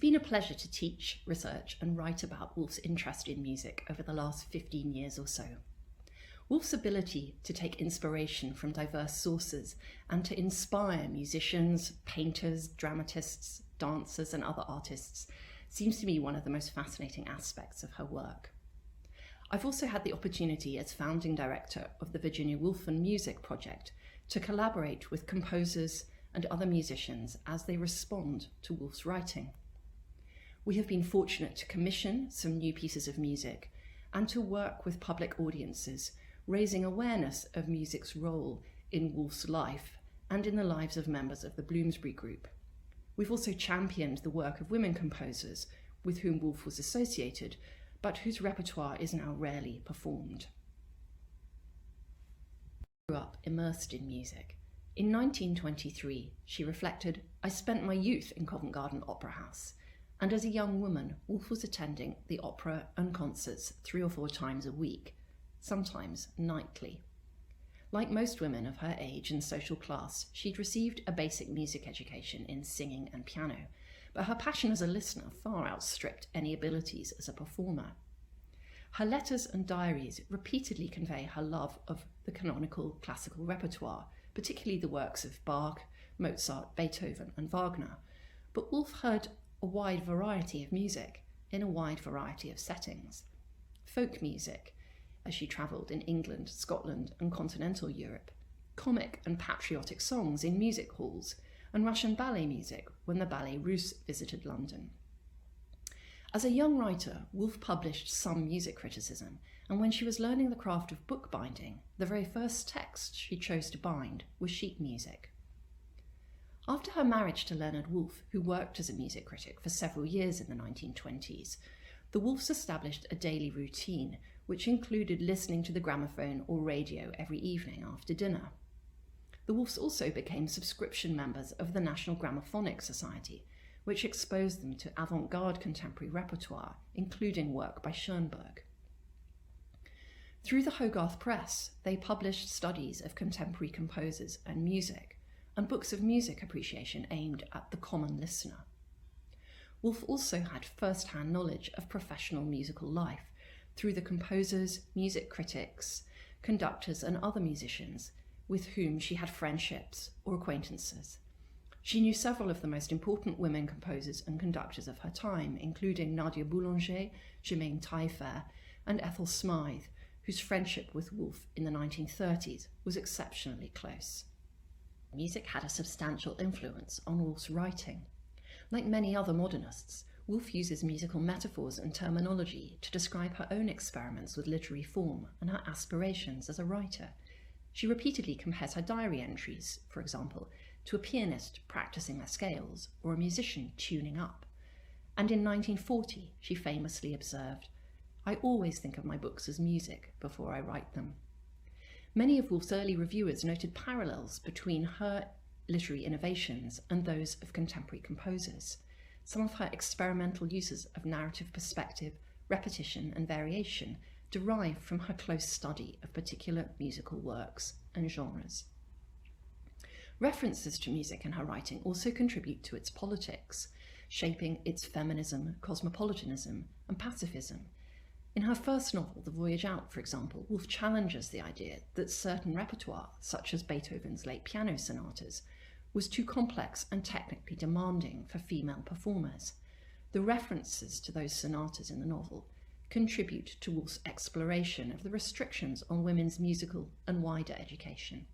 been a pleasure to teach, research and write about Woolf's interest in music over the last 15 years or so. Woolf's ability to take inspiration from diverse sources and to inspire musicians, painters, dramatists, dancers and other artists seems to me one of the most fascinating aspects of her work. I've also had the opportunity as founding director of the Virginia Woolf and Music Project to collaborate with composers and other musicians as they respond to Woolf's writing. We have been fortunate to commission some new pieces of music and to work with public audiences, raising awareness of music's role in Woolf's life and in the lives of members of the Bloomsbury Group. We've also championed the work of women composers with whom Woolf was associated, but whose repertoire is now rarely performed. She grew up immersed in music. In 1923, she reflected, "I spent my youth in Covent Garden Opera House, and as a young woman, Woolf was attending the opera and concerts 3 or 4 times a week, sometimes nightly." Like most women of her age and social class, she'd received a basic music education in singing and piano, but her passion as a listener far outstripped any abilities as a performer. Her letters and diaries repeatedly convey her love of the canonical classical repertoire, particularly the works of Bach, Mozart, Beethoven and Wagner, but Woolf heard a wide variety of music in a wide variety of settings. Folk music, as she travelled in England, Scotland and continental Europe, comic and patriotic songs in music halls, and Russian ballet music when the Ballet Russe visited London. As a young writer, Woolf published some music criticism, and when she was learning the craft of bookbinding, the very first text she chose to bind was sheet music. After her marriage to Leonard Woolf, who worked as a music critic for several years in the 1920s, the Woolfs established a daily routine which included listening to the gramophone or radio every evening after dinner. The Woolfs also became subscription members of the National Gramophonic Society, which exposed them to avant-garde contemporary repertoire, including work by Schoenberg. Through the Hogarth Press, they published studies of contemporary composers and music, and books of music appreciation aimed at the common listener. Woolf also had first-hand knowledge of professional musical life through the composers, music critics, conductors and other musicians with whom she had friendships or acquaintances. She knew several of the most important women composers and conductors of her time, including Nadia Boulanger, Germaine Taillefer and Ethel Smythe, whose friendship with Woolf in the 1930s was exceptionally close. Music had a substantial influence on Woolf's writing. Like many other modernists, Woolf uses musical metaphors and terminology to describe her own experiments with literary form and her aspirations as a writer. She repeatedly compares her diary entries, for example, to a pianist practicing their scales or a musician tuning up. And in 1940, she famously observed, "I always think of my books as music before I write them." Many of Woolf's early reviewers noted parallels between her literary innovations and those of contemporary composers. Some of her experimental uses of narrative perspective, repetition and variation derive from her close study of particular musical works and genres. References to music in her writing also contribute to its politics, shaping its feminism, cosmopolitanism and pacifism. In her first novel, The Voyage Out, for example, Woolf challenges the idea that certain repertoire, such as Beethoven's late piano sonatas, was too complex and technically demanding for female performers. The references to those sonatas in the novel contribute to Woolf's exploration of the restrictions on women's musical and wider education.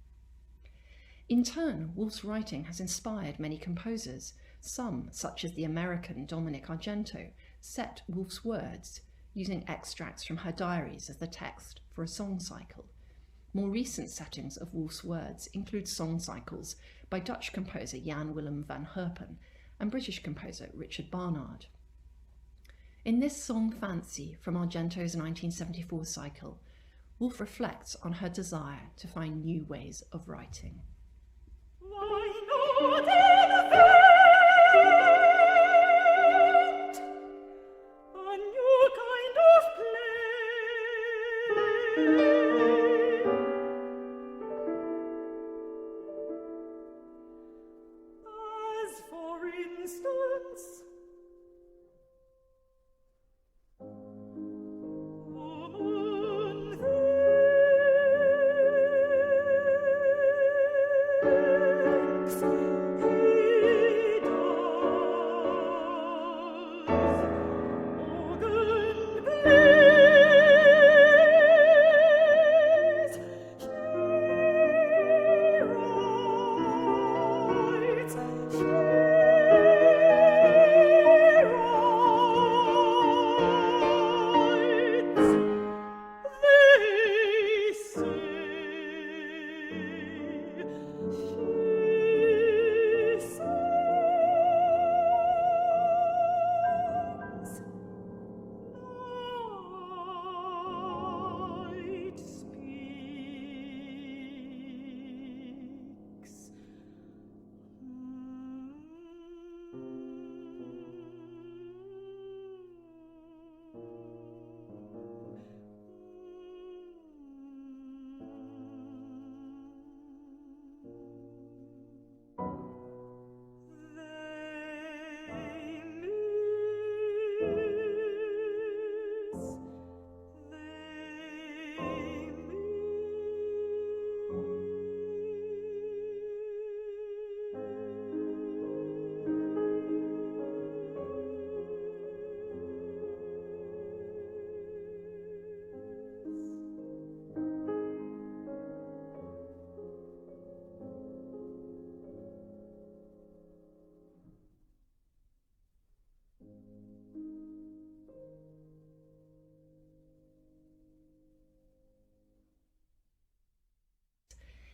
In turn, Woolf's writing has inspired many composers. Some, such as the American Dominic Argento, set Woolf's words, using extracts from her diaries as the text for a song cycle. More recent settings of Woolf's words include song cycles by Dutch composer Jan Willem van Herpen and British composer Richard Barnard. In this song Fancy from Argento's 1974 cycle, Woolf reflects on her desire to find new ways of writing. Why not invent a new kind of play? As for instance,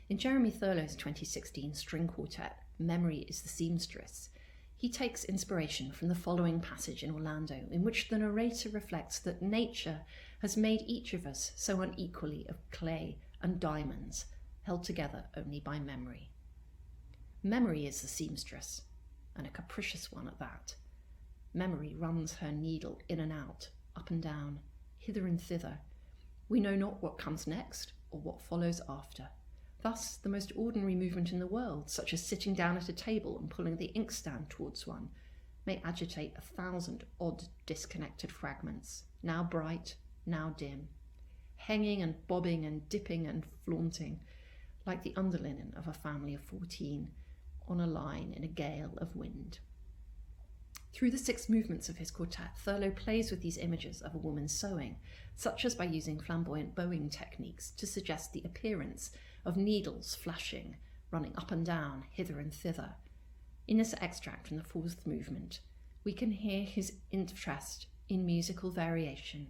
In Jeremy Thurlow's 2016 string quartet, Memory is the Seamstress, he takes inspiration from the following passage in Orlando, in which the narrator reflects that nature has made each of us so unequally of clay and diamonds, held together only by memory. Memory is the seamstress, and a capricious one at that. Memory runs her needle in and out, up and down, hither and thither. We know not what comes next or what follows after. Thus, the most ordinary movement in the world, such as sitting down at a table and pulling the inkstand towards one, may agitate 1,000 odd disconnected fragments, now bright, now dim, hanging and bobbing and dipping and flaunting, like the underlinen of a family of 14, on a line in a gale of wind. Through the 6 movements of his quartet, Thurlow plays with these images of a woman sewing, such as by using flamboyant bowing techniques to suggest the appearance of needles flashing, running up and down, hither and thither. In this extract from the 4th movement, we can hear his interest in musical variation.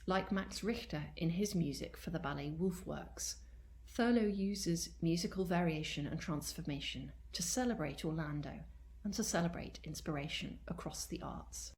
Like Max Richter in his music for the ballet Woolf works, Thurlow uses musical variation and transformation to celebrate Orlando and to celebrate inspiration across the arts.